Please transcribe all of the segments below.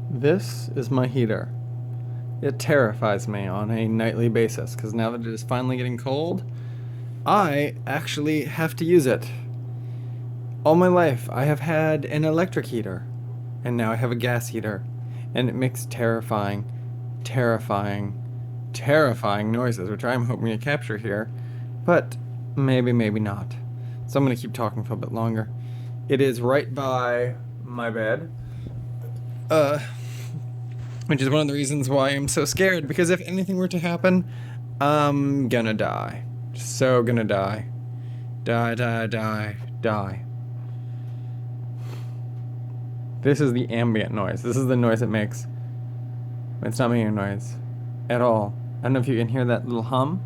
This is my heater. It terrifies me on a nightly basis because now that it is finally getting cold, I actually have to use it. All my life, I have had an electric heater, and now I have a gas heater, and it makes terrifying, terrifying noises, which I'm hoping to capture here, but maybe not. So I'm going to keep talking for a bit longer. It is right by my bed. Uh, which is one of the reasons why I'm so scared, because if anything were to happen, I'm gonna die. So gonna die. Die. This is the ambient noise. This is the noise it makes. It's not making a noise at all. I don't know if you can hear that little hum.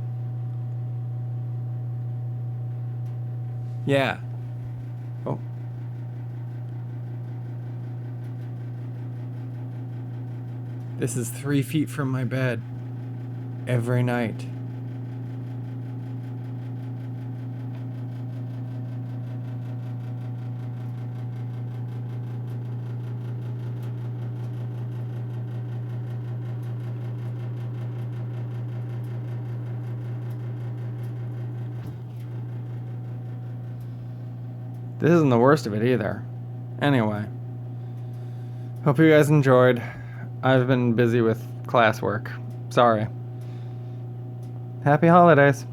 Yeah. Oh. This is 3 feet from my bed. Every night. This isn't the worst of it either. Anyway. Hope you guys enjoyed. I've been busy with classwork. Sorry. Happy holidays.